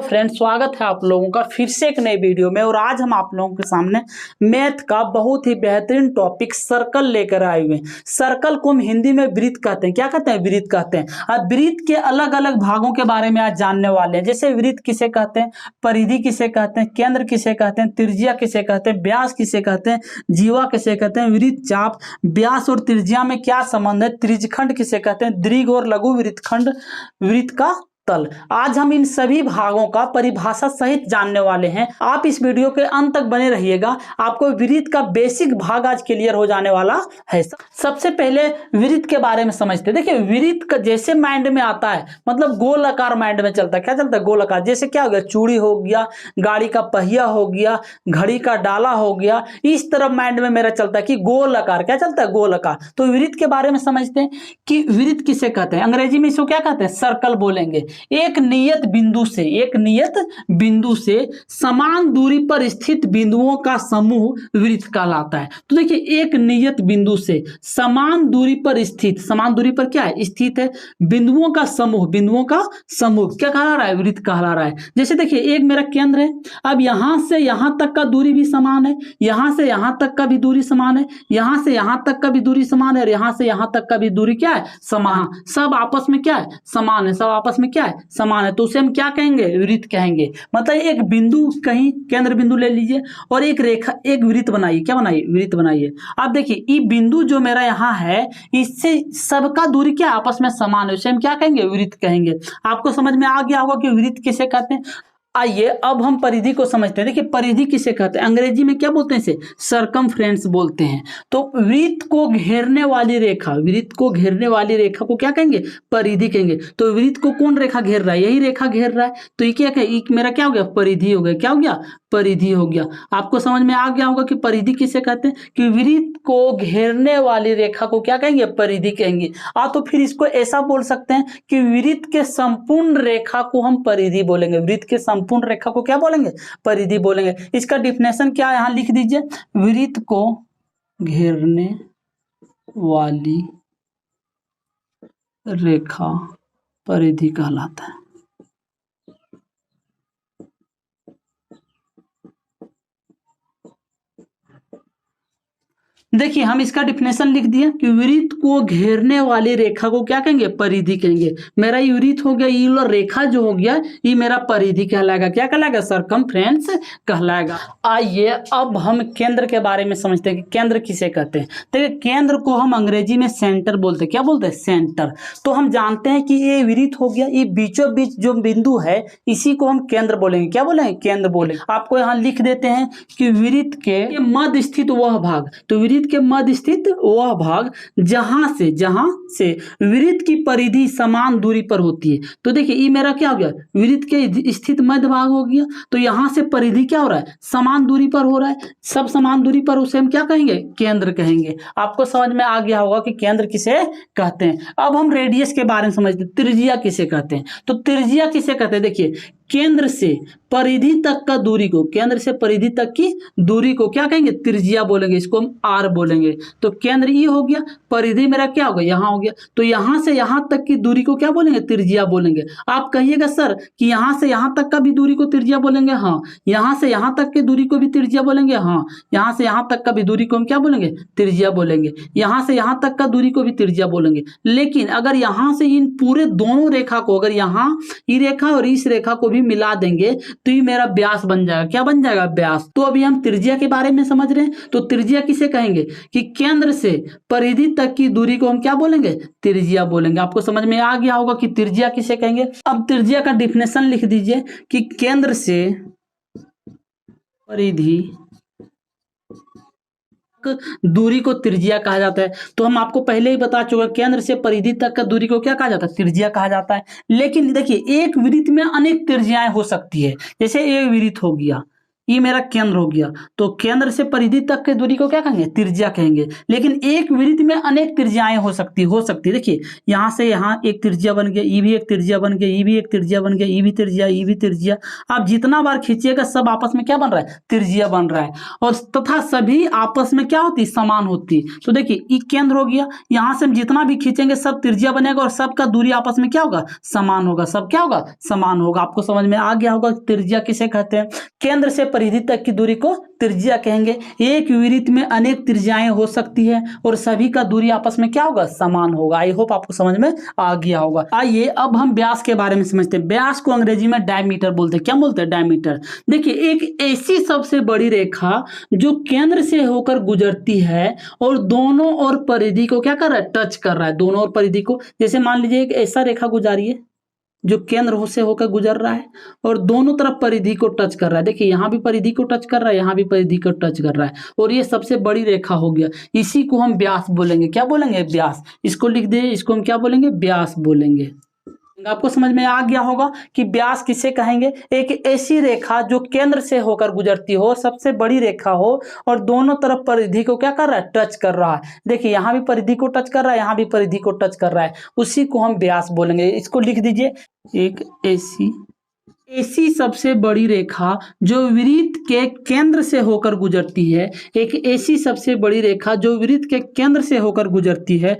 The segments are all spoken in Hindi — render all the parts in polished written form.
फ्रेंड, स्वागत है आप लोगों का फिर से एक नई वीडियो में। और आज हम आप लोगों के सामने मैथ का बहुत ही बेहतरीन टॉपिक सर्कल लेकर आए हुए हैं। सर्कल को हम हिंदी में वृत्त कहते हैं। क्या कहते हैं? वृत्त कहते हैं। अब वृत्त के अलग अलग भागों के बारे में आज जानने वाले हैं। जैसे वृत्त किसे कहते हैं, परिधि किसे कहते हैं, केंद्र किसे कहते हैं, त्रिज्या किसे कहते हैं, व्यास किसे कहते हैं, जीवा किसे कहते हैं, वृत्त चाप, व्यास और त्रिज्या में क्या संबंध है, त्रिज्यखंड किसे कहते हैं, दीर्घ और लघु वृत्तखंड, वृत्त का तल। आज हम इन सभी भागों का परिभाषा सहित जानने वाले हैं। आप इस वीडियो के अंत तक बने रहिएगा, आपको वृत्त का बेसिक भाग आज क्लियर हो जाने वाला है। सबसे पहले वृत्त के बारे में समझते हैं। देखिए, वृत्त का जैसे माइंड में आता है, मतलब गोल आकार माइंड में चलता है। क्या चलता है? गोल आकार। जैसे क्या हो गया, चूड़ी हो गया, गाड़ी का पहिया हो गया, घड़ी का डाला हो गया, इस तरफ माइंड में मेरा चलता है कि गोल आकार। क्या चलता है? गोल आकार। तो वृत्त के बारे में समझते हैं कि वृत्त किसे कहते हैं। अंग्रेजी में इसको क्या कहते हैं? सर्कल बोलेंगे। एक नियत बिंदु से समान दूरी पर स्थित बिंदुओं का समूह वृत्त कहलाता है। तो देखिए, एक नियत बिंदु से समान दूरी पर स्थित, समान दूरी पर क्या है? स्थित है, बिंदुओं का समूह क्या कहला रहा है? वृत्त कहला रहा है। जैसे देखिए, एक मेरा केंद्र है, अब यहां से यहां तक का दूरी भी समान है, यहां से यहां तक का भी दूरी समान है, यहां से यहां तक का भी दूरी समान है, और यहां से यहां तक का भी दूरी क्या है? समान। सब आपस में क्या है? समान है। सब आपस में क्या है? समान है। तो उसे हम क्या कहेंगे? वृत्त कहेंगे। मतलब एक बिंदु, कहीं केंद्र बिंदु ले लीजिए और एक रेखा, एक वृत्त बनाइए। क्या बनाइए? वृत्त बनाइए। अब देखिए, ये बिंदु जो मेरा यहाँ है, इससे सबका दूरी क्या आपस में समान है, उसे हम क्या कहेंगे? वृत्त कहेंगे। आपको समझ में आ गया होगा कि वृत्त किसे कहते हैं। आइए अब हम परिधि को समझते हैं। देखिए, परिधि किसे कहते हैं? अंग्रेजी में क्या बोलते हैं? इसे सर्कमफ्रेंस बोलते हैं। तो वृत्त को घेरने वाली रेखा, वृत्त को घेरने वाली रेखा को क्या कहेंगे? परिधि कहेंगे। तो वृत्त को कौन रेखा घेर रहा है? यही रेखा घेर रहा है। तो ये क्या कहे? मेरा क्या हो गया? परिधि हो गया। क्या हो गया? परिधि हो गया। आपको समझ में आ गया होगा कि परिधि किसे कहते हैं, कि वृत्त को घेरने वाली रेखा को क्या कहेंगे? परिधि कहेंगे। तो फिर इसको ऐसा बोल सकते हैं कि वृत्त के संपूर्ण रेखा को हम परिधि बोलेंगे। वृत्त के संपूर्ण रेखा को क्या बोलेंगे? परिधि बोलेंगे। इसका डिफिनेशन क्या है, यहां लिख दीजिए। वृत्त को घेरने वाली रेखा परिधि कहलाता है। देखिए, हम इसका डिफिनेशन लिख दिया कि वृत्त को घेरने वाली रेखा को क्या कहेंगे? परिधि कहेंगे। मेरा ये वृत्त हो गया, ये रेखा जो हो गया, ये मेरा परिधि कहलाएगा। क्या कहलाएगा? सर्कमफ्रेंस कहलाएगा। आइए अब हम केंद्र के बारे में समझते हैं कि केंद्र किसे कहते हैं। देखिए, केंद्र को हम अंग्रेजी में सेंटर बोलते हैं। क्या बोलते हैं? सेंटर। तो हम जानते हैं कि ये वृत्त हो गया, ये बीचों बीच जो बिंदु है, इसी को हम केंद्र बोलेंगे। क्या बोलेंगे? केंद्र बोलेंगे। आपको यहाँ लिख देते हैं कि वृत्त के मध्य स्थित वह भाग, तो वृत्त के मध्य स्थित वह भाग जहां से वृत्त की परिधि समान दूरी पर होती है। तो देखिए, ये मेरा क्या हो गया? वृत्त के स्थित मध्य भाग हो गया। तो यहां से परिधि क्या हो रहा है? समान दूरी पर हो रहा है। सब समान दूरी पर, उसे हम क्या कहेंगे? केंद्र कहेंगे। आपको समझ में आ गया होगा कि केंद्र किसे कहते हैं। अब हम रेडियस के बारे में समझते हैं। त्रिज्या किसे कहते हैं? तो त्रिज्या किसे कहते हैं? देखिए, केंद्र से परिधि तक का दूरी को, केंद्र से परिधि तक की दूरी को क्या कहेंगे? त्रिज्या बोलेंगे। इसको हम आर बोलेंगे। तो केंद्र ये हो गया, परिधि मेरा क्या हो गया? यहाँ हो गया। तो यहां से यहां तक की दूरी को क्या बोलेंगे? त्रिज्या बोलेंगे। आप कहिएगा सर कि यहां से यहां तक का भी दूरी को त्रिज्या बोलेंगे? हाँ। यहां से यहां तक की दूरी को भी त्रिज्या बोलेंगे? हाँ। यहां से यहां तक का भी दूरी को हम क्या बोलेंगे? त्रिज्या बोलेंगे। यहां से यहां तक का दूरी को भी त्रिज्या बोलेंगे। लेकिन अगर यहां से इन पूरे दोनों रेखा को, अगर यहां ये रेखा और इस रेखा को मिला देंगे तो ये मेरा व्यास बन जाएगा। क्या बन जाएगा? व्यास। तो अभी हम त्रिज्या के बारे में समझ रहे हैं। तो त्रिज्या किसे कहेंगे? कि केंद्र से परिधि तक की दूरी को हम क्या बोलेंगे? त्रिज्या बोलेंगे। आपको समझ में आ गया होगा कि त्रिज्या किसे कहेंगे। अब त्रिज्या का डिफिनेशन लिख दीजिए कि केंद्र से परिधि दूरी को त्रिज्या कहा जाता है। तो हम आपको पहले ही बता चुके, केंद्र से परिधि तक का दूरी को क्या कहा जाता है? त्रिज्या कहा जाता है। लेकिन देखिए, एक वृत्त में अनेक त्रिज्याएं हो सकती है। जैसे एक वृत्त हो गया, ये मेरा केंद्र हो गया, तो केंद्र से परिधि तक की दूरी को क्या कहेंगे, त्रिज्या कहेंगे। लेकिन एक वृत्त में अनेक त्रिज्याएं हो सकती देखिए यहाँ से यहाँ एक त्रिज्या बन गया, ये भी एक त्रिज्या बन गया, ये भी एक त्रिज्या बन गया, ये भी त्रिज्या, ये भी त्रिज्या। आप जितना बार खींचिएगा सब आपस में क्या बन रहा है, त्रिज्या बन रहा है, और तथा सभी आपस में क्या होती, समान होती। तो देखिए ये केंद्र हो गया, यहाँ से हम जितना भी खींचेंगे सब त्रिज्या बनेगा और सबका दूरी आपस में क्या होगा, समान होगा, सब क्या होगा, समान होगा। आपको समझ में आ गया होगा त्रिज्या किसे कहते हैं। केंद्र से परिधि तक की दूरी को त्रिज्या कहेंगे। एक वृत्त में अनेक त्रिज्याएं हो सकती है और सभी का दूरी आपस में क्या होगा, समान होगा। आई होप आपको समझ में आ गया होगा। आइए अब हम व्यास के बारे में समझते हैं। व्यास को अंग्रेजी में डायमीटर बोलते हैं। क्या बोलते हैं, डायमीटर। देखिए एक ऐसी सबसे बड़ी रेखा जो केंद्र से होकर गुजरती है और दोनों और परिधि को क्या कर रहा है, टच कर रहा है, दोनों और परिधि को। जैसे मान लीजिए एक ऐसा रेखा गुजारी है जो केंद्र से होकर गुजर रहा है और दोनों तरफ परिधि को टच कर रहा है। देखिए यहाँ भी परिधि को टच कर रहा है, यहाँ भी परिधि को टच कर रहा है, और ये सबसे बड़ी रेखा हो गया। इसी को हम व्यास बोलेंगे। क्या बोलेंगे, व्यास। इसको लिख दे, इसको हम क्या बोलेंगे, व्यास बोलेंगे। आपको समझ में आ गया होगा कि व्यास किसे कहेंगे। एक ऐसी रेखा जो केंद्र से होकर गुजरती हो, सबसे बड़ी रेखा हो और दोनों तरफ परिधि को क्या कर रहा है, टच कर रहा है। देखिए यहाँ भी परिधि को टच कर रहा है, यहाँ भी परिधि को टच कर रहा है, उसी को हम व्यास बोलेंगे। इसको लिख दीजिए, एक ऐसी सबसे बड़ी रेखा जो वृत्त के केंद्र से होकर गुजरती है। एक ऐसी सबसे बड़ी रेखा जो वृत्त के केंद्र से होकर गुजरती है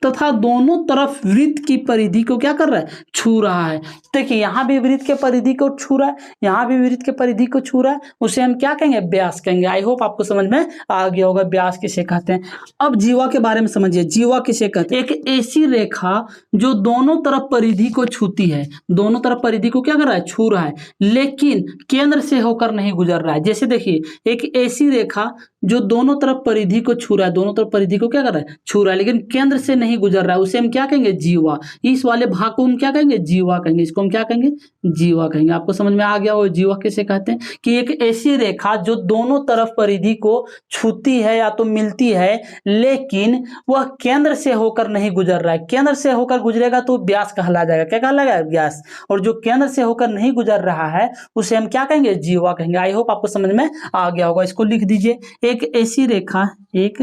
तथा दोनों तरफ वृत्त की परिधि को क्या कर रहा है, छू रहा है। देखिए यहाँ भी वृत्त के परिधि को छू रहा है, यहाँ भी वृत्त के परिधि को छू रहा है, उसे हम क्या कहेंगे, व्यास कहेंगे। आई होप आपको समझ में आ गया होगा व्यास किसे कहते हैं। अब जीवा के बारे में समझिए। जीवा किसे कहते हैं, एक ऐसी रेखा जो दोनों तरफ परिधि को छूती है, दोनों तरफ परिधि को क्या कर रहा है, छू रहा है, लेकिन केंद्र से होकर नहीं गुजर रहा है। जैसे देखिए एक ऐसी रेखा जो दोनों तरफ परिधि को छू रहा है, दोनों तरफ परिधि को क्या कर रहा है, छू रहा है, लेकिन केंद्र से नहीं गुजर रहा है, उसे हम क्या कहेंगे, जीवा। इस वाले भाग को हम क्या कहेंगे, जीवा कहेंगे। इसको हम क्या कहेंगे, जीवा कहेंगे। आपको समझ में आ गया वो जीवा किसे कहते हैं, कि एक ऐसी रेखा जो दोनों तरफ परिधि को छूती है या तो मिलती है, लेकिन वह केंद्र से होकर नहीं गुजर रहा है। केंद्र से होकर गुजरेगा तो व्यास कहला जाएगा। क्या कहलाएगा, व्यास। और जो केंद्र से होकर नहीं गुजर रहा है उसे हम क्या कहेंगे, जीवा कहेंगे। आई होप आपको समझ में आ गया होगा। इसको लिख दीजिए, एक ऐसी रेखा, एक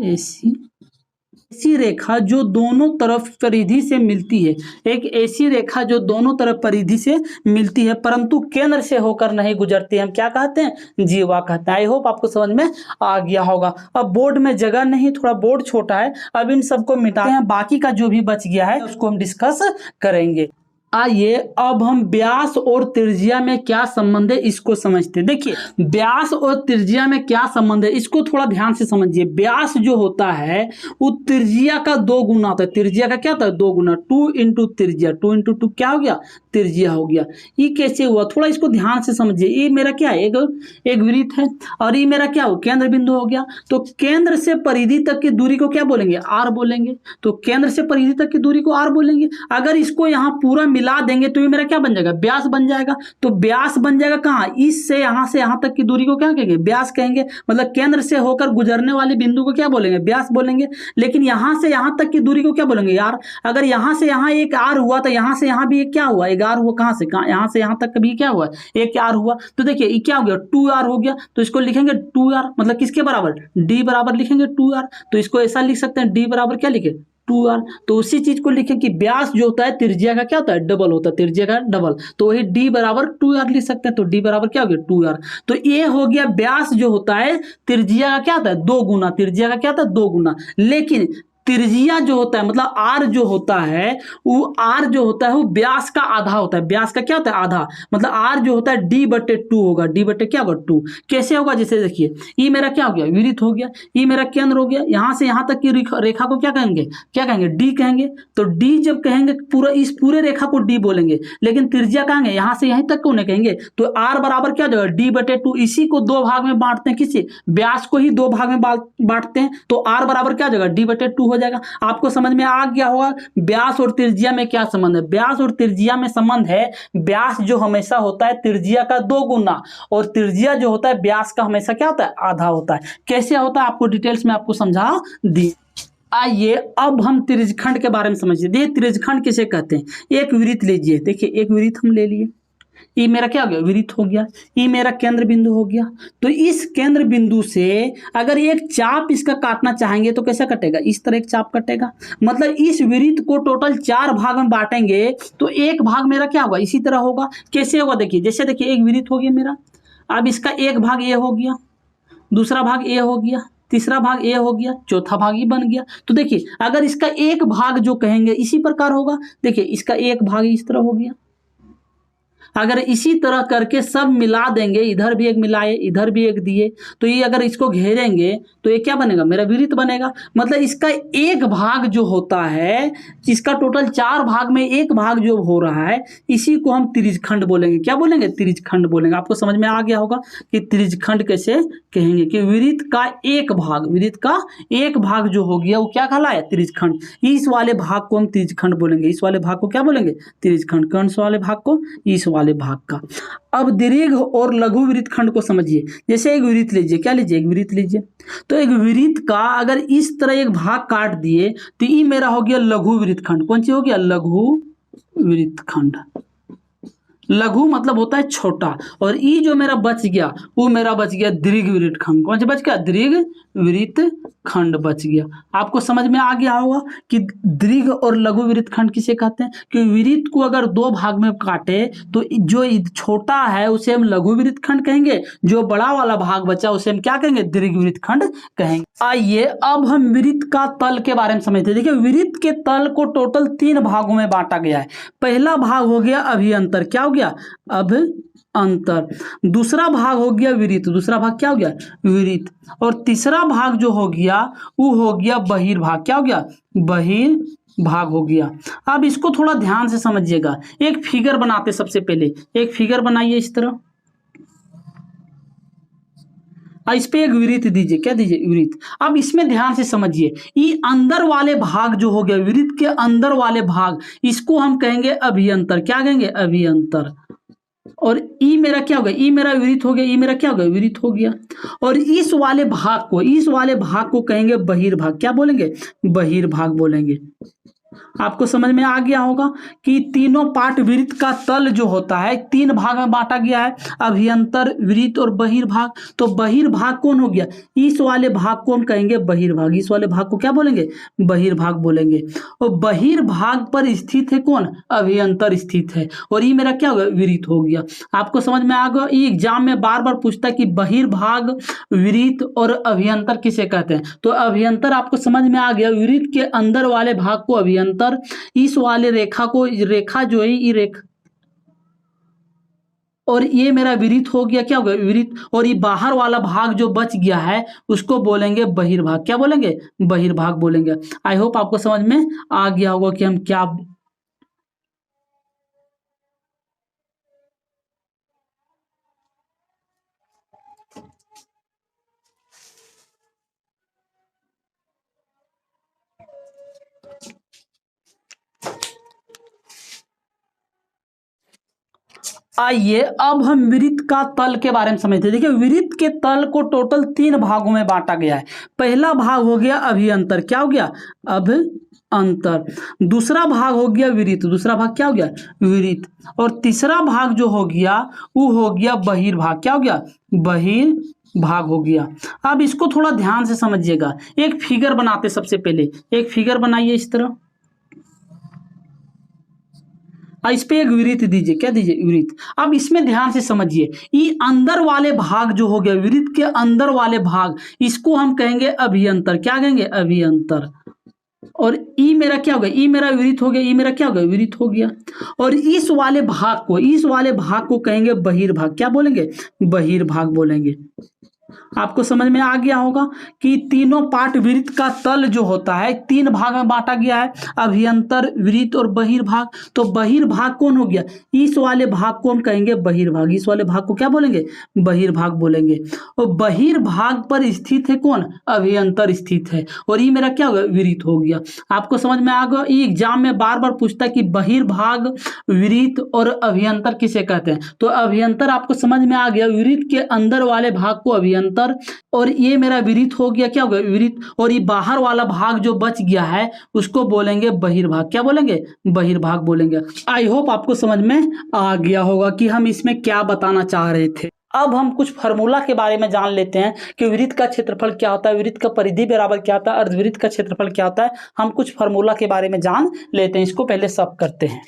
ऐसी रेखा जो दोनों तरफ परिधि से मिलती है। एक ऐसी रेखा जो दोनों तरफ परिधि से मिलती है परंतु केंद्र से होकर नहीं गुजरती, हम क्या कहते हैं, जीवा कहते हैं। आई होप आपको समझ में आ गया होगा। अब बोर्ड में जगह नहीं, थोड़ा बोर्ड छोटा है, अब इन सबको मिटाते हैं, बाकी का जो भी बच गया है उसको हम डिस्कस करेंगे। आइए अब हम व्यास और त्रिज्या में क्या संबंध है इसको समझते हैं। देखिए व्यास और त्रिज्या में क्या संबंध है इसको थोड़ा ध्यान से समझिए। व्यास जो होता है वो त्रिज्या का 2 गुना होता है। त्रिज्या का क्या होता है, 2 गुना। 2 इंटू त्रिज्या, 2 इंटू 2 क्या हो गया, त्रिज्या हो गया। ये कैसे हुआ, थोड़ा इसको ध्यान से समझिए। ये मेरा क्या है, एक वृत्त है और ये मेरा क्या हो, केंद्र बिंदु हो गया। तो केंद्र से परिधि तक की दूरी को क्या बोलेंगे, आर बोलेंगे। तो केंद्र से परिधि तक की दूरी को आर बोलेंगे। अगर इसको यहाँ पूरा मिला देंगे तो ये मेरा क्या बन जाएगा, व्यास बन जाएगा। तो व्यास बन जाएगा कहाँ, इस से यहाँ तक की दूरी को क्या कहेंगे, व्यास कहेंगे। मतलब केंद्र से होकर गुजरने वाले बिंदु को क्या बोलेंगे, व्यास बोलेंगे। लेकिन यहाँ से यहाँ तक की दूरी को क्या बोलेंगे, यार। अगर यहाँ से यहाँ एक आर हुआ तो यहाँ से यहाँ भी एक क्या हुआ, एक आर हुआ। कहाँ से कहाँ, यहाँ से यहाँ तक भी क्या हुआ, एक आर हुआ। तो देखिए ये क्या हो गया, 2r हो गया। तो इसको लिखेंगे 2r, मतलब किसके बराबर, d बराबर लिखेंगे 2r। तो इसको ऐसा लिख सकते हैं, d बराबर क्या लिखे, 2r। तो उसी चीज को लिखें कि व्यास जो होता है त्रिज्या का क्या होता है, डबल होता है, त्रिज्या का डबल। तो वही d बराबर 2r लिख सकते हैं। तो d बराबर क्या हो गया, 2r। तो ये हो गया व्यास जो होता है त्रिज्या का क्या होता है, 2 गुना। त्रिज्या का क्या होता है, 2 गुना। लेकिन त्रिज्या जो होता है मतलब आर जो होता है वो आर जो होता है वो व्यास का आधा होता है। व्यास का क्या होता है, आधा। मतलब आर जो होता है d/2 होगा। d/2 क्या होगा, 2। कैसे होगा, जैसे देखिए ये मेरा क्या हो गया, वृत्त हो गया, ये मेरा केंद्र हो गया। यहाँ से यहाँ तक की रेखा को क्या कहेंगे, d कहेंगे। तो d जब कहेंगे पूरा, इस पूरे रेखा को d बोलेंगे। लेकिन त्रिज्या कहेंगे यहाँ से यहीं तक को नहीं कहेंगे। तो आर बराबर क्या हो जाएगा, d/2। इसी को 2 भाग में बांटते हैं, किसी व्यास को ही 2 भाग में बांटते हैं। तो आर बराबर क्या हो जाएगा, d/2 हो जाएगा। आपको समझ में आ गया होगा व्यास और त्रिज्या में क्या संबंध है। व्यास और त्रिज्या में संबंध है, व्यास जो हमेशा होता है त्रिज्या का 2 गुना और त्रिज्या जो होता है व्यास का हमेशा क्या होता है, आधा होता है। कैसे होता है आपको डिटेल्स में आपको समझा दी। आइए अब हम त्रिज्यखंड के बारे में समझिए। देखिए त्रिज्यखंड किसे कहते हैं। एक वृत्त लीजिए, देखिए एक वृत्त हम ले लिए ये मेरा क्या हो गया, विरित हो गया। ये मेरा केंद्र बिंदु हो गया। तो इस केंद्र बिंदु से अगर एक चाप इसका काटना चाहेंगे तो कैसे कटेगा, इस तरह एक चाप कटेगा। मतलब इस विरित को टोटल 4 भाग में बांटेंगे तो एक भाग मेरा क्या होगा, इसी तरह होगा। कैसे होगा, देखिए जैसे देखिए एक विरित हो गया मेरा, अब इसका एक भाग ये हो गया, दूसरा भाग ए हो गया, तीसरा भाग ए हो गया, चौथा भाग ई बन गया। तो देखिए अगर इसका एक भाग जो कहेंगे इसी प्रकार होगा। देखिए इसका एक भाग इस तरह हो गया। अगर इसी तरह करके सब मिला देंगे, इधर भी एक मिलाए इधर भी एक दिए, तो ये अगर इसको घेरेंगे तो ये क्या बनेगा, मेरा विरित बनेगा। मतलब इसका एक भाग जो होता है, इसका टोटल 4 भाग में एक भाग जो हो रहा है, इसी को हम त्रिज्यखंड बोलेंगे। क्या बोलेंगे, त्रिज्यखंड बोलेंगे। आपको समझ में आ गया होगा कि त्रिज्यखंड कैसे कहेंगे, कि विरित का एक भाग, विरित का एक भाग जो हो गया वो क्या कहलाया, त्रिज्यखंड। इस वाले भाग को हम त्रिज्यखंड बोलेंगे, इस वाले भाग को क्या बोलेंगे, त्रिज्यखंड। कौन से वाले भाग को, इस वाले भाग का। अब दीर्घ और लघु विरित खंड को समझिए। जैसे एक विरित लीजिए, क्या लीजिए, एक विरित लीजिए। तो एक विरित का अगर इस तरह एक भाग काट दिए तो ये मेरा हो गया लघु विरित खंड। कौन सी हो गया, लघु विरित खंड। लघु मतलब होता है छोटा, और ई जो मेरा बच गया वो मेरा बच गया दीर्घ विरित खंड। कौन सा बच गया, दीर्घ विरित खंड बच गया। आपको समझ में आ गया होगा कि दीर्घ और लघु विरित खंड किसे कहते हैं, कि विरित को अगर 2 भाग में काटे तो जो छोटा है उसे हम लघु विरित खंड कहेंगे, जो बड़ा वाला भाग बचा उसे हम क्या कहेंगे, दीर्घ विरित खंड कहेंगे। आइए अब हम विरित का तल के बारे में समझते हैं। देखिए विरित के तल को टोटल 3 भागों में बांटा गया है। पहला भाग हो गया अभियंतर, क्या हो गया, अभ्यंतर। दूसरा भाग हो गया विरित, दूसरा भाग क्या हो गया, विरित। और तीसरा भाग जो हो गया वो हो गया बहिर्भाग। क्या हो गया, बहिर्भाग हो गया। अब इसको थोड़ा ध्यान से समझिएगा। एक फिगर बनाते, सबसे पहले एक फिगर बनाइए इस तरह। इस पे एक विरित दीजिए, क्या दीजिए, विरित। अब इसमें ध्यान से समझिए, ये अंदर वाले भाग जो हो गया, विरित के अंदर वाले भाग, इसको हम कहेंगे अभियंतर। क्या कहेंगे, अभियंतर। और ई मेरा क्या हो गया, ई मेरा विरित हो गया, ई मेरा क्या हो गया, विरित हो गया। और इस वाले भाग को कहेंगे बहिर्भाग। क्या बोलेंगे, बहिर्भाग बोलेंगे। आपको समझ में आ गया होगा कि तीनों पार्ट विरित का तल जो होता है 3 भाग में बांटा गया है, अभियंतर, विरित और बहिर्भाग। तो बहिर्भाग कौन हो गया, इस वाले भाग को हम कहेंगे बहिर्भाग। इस वाले भाग को क्या बोलेंगे, बहिर्भाग बोलेंगे। और बहिर्भाग पर स्थित है कौन, अभियंतर स्थित है। और ये मेरा क्या हो गया, विरित हो गया। आपको समझ में आ गया। ये एग्जाम में बार बार पूछता है कि बहिर्भाग, विरित और अभियंतर किसे कहते हैं। तो अभियंतर आपको समझ में आ गया, विरित के अंदर वाले भाग को अभियंतर, इस वाले रेखा को, रेखा जो है ये रेखा, और ये मेरा विरित हो गया, क्या हो गया, विरित। और ये बाहर वाला भाग जो बच गया है उसको बोलेंगे बहिर्भाग। क्या बोलेंगे, बहिर्भाग बोलेंगे। आई होप आपको समझ में आ गया होगा कि हम क्या। आइए अब हम विरित का तल के बारे में समझते हैं। देखिए विरित के तल को टोटल 3 भागों में बांटा गया है। पहला भाग हो गया अभियंतर। क्या हो गया, अभ्यंतर। दूसरा भाग हो गया विरित, दूसरा भाग क्या हो गया, विरित। और तीसरा भाग जो हो गया वो हो गया बहिर्भाग। क्या हो गया, बहिर्भाग हो गया। अब इसको थोड़ा ध्यान से समझिएगा। एक फिगर बनाते, सबसे पहले एक फिगर बनाइए इस तरह। इस पे एक विरित दीजिए, क्या दीजिए, विरित। अब इसमें ध्यान से समझिए, ये अंदर वाले भाग जो हो गया, विरित के अंदर वाले भाग, इसको हम कहेंगे अभियंतर। क्या कहेंगे, अभियंतर। और ई मेरा क्या हो गया, ई मेरा विरित हो गया, ई मेरा क्या हो गया, विरित हो गया। और इस वाले भाग को कहेंगे बहिर्भाग। क्या बोलेंगे, बहिर्भाग बोलेंगे। आपको समझ में आ गया होगा कि तीनों पार्ट विरित का तल जो होता है 3 भाग में बांटा गया है, अभियंतर, विरित और बहिर्भाग। तो बहिर्भाग कौन हो गया, इस वाले भाग को हम कहेंगे बहिर्भाग। इस वाले भाग को क्या बोलेंगे, बहिर्भाग बोलेंगे। और बहिर्भाग पर स्थित है कौन, अभियंतर स्थित है। और ये मेरा क्या हो गया, विरित हो गया। आपको समझ में आ गया। ये एग्जाम में बार बार पूछता है कि बहिर्भाग, विरित और अभियंतर किसे कहते हैं। तो अभियंतर आपको समझ में आ गया, विरित के अंदर वाले भाग को अभियंतर अभ्यंतर, और ये मेरा विरित हो गया, क्या हो गया विरित, और ये बाहर वाला भाग जो बच गया है उसको बोलेंगे बहिर्भाग। क्या बोलेंगे? बहिर्भाग बोलेंगे। आई होप आपको समझ में आ गया होगा कि हम इसमें क्या बताना चाह रहे थे। अब हम कुछ फार्मूला के बारे में जान लेते हैं कि वृत्त का क्षेत्रफल क्या होता है, वृत्त का परिधि बराबर क्या होता है, अर्धवृत्त का क्षेत्रफल क्या होता है। हम कुछ फार्मूला के बारे में जान लेते हैं, इसको पहले सब करते हैं।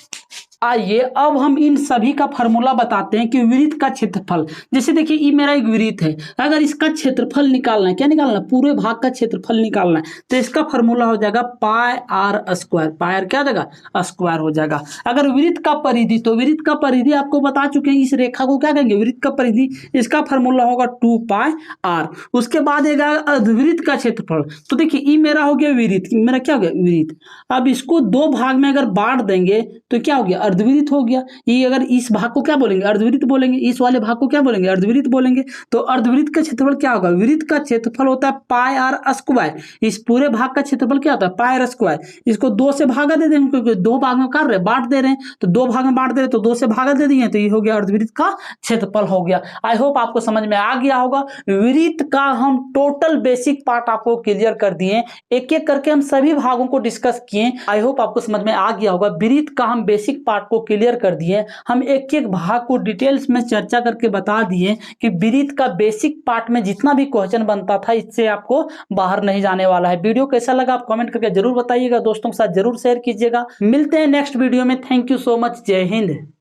आइए अब हम इन सभी का फार्मूला बताते हैं कि वृत्त का क्षेत्रफल, जैसे देखिए ये मेरा एक वृत्त है, अगर इसका क्षेत्रफल निकालना है, क्या निकालना है? पूरे भाग का क्षेत्रफल निकालना है, तो इसका फार्मूला हो जाएगा पाई आर स्क्वायर। पाई आर क्या हो जाएगा? स्क्वायर हो जाएगा। अगर वृत्त का परिधि, तो वृत्त का परिधि आपको बता चुके हैं, इस रेखा को क्या कहेंगे? वृत्त का परिधि, इसका फार्मूला होगा 2 पाई आर। उसके बाद अर्धवृत्त का क्षेत्रफल, तो देखिए ये मेरा हो गया वृत्त, मेरा क्या हो गया वृत्त। अब इसको दो भाग में अगर बांट देंगे तो क्या हो गया? अर्धवृत्त हो गया। ये अगर इस भाग को क्या बोलेंगे? अर्धवृत्त बोलेंगे, इस वाले भाग को क्या बोलेंगे? अर्धवृत्त बोलेंगे। तो अर्धवृत्त का क्षेत्रफल क्या होगा? वृत्त का क्षेत्रफल होता है पाई आर स्क्वायर। इस पूरे भाग का क्षेत्रफल क्या होता है? पाई आर स्क्वायर। इसको दो से भागा दे देंगे, क्योंकि दो भाग में कर रहे बांट दे रहे हैं, तो दो भाग में बांट दे रहे तो दो से भागा दे दिए, तो ये हो गया अर्धवृत्त का क्षेत्रफल हो गया। आई होप आपको समझ में आ गया होगा। वृत्त का हम टोटल बेसिक पार्ट आपको क्लियर कर दिए, एक एक करके हम सभी भागों को डिस्कस किए। आई होप आपको समझ में आ गया होगा। वृत्त का हम बेसिक पार्ट को क्लियर कर दिए, हम एक एक भाग को डिटेल्स में चर्चा करके बता दिए कि वृत्त का बेसिक पार्ट में जितना भी क्वेश्चन बनता था इससे आपको बाहर नहीं जाने वाला है। वीडियो कैसा लगा आप कमेंट करके जरूर बताइएगा, दोस्तों के साथ जरूर शेयर कीजिएगा। मिलते हैं नेक्स्ट वीडियो में। Thank you so much. जय हिंद।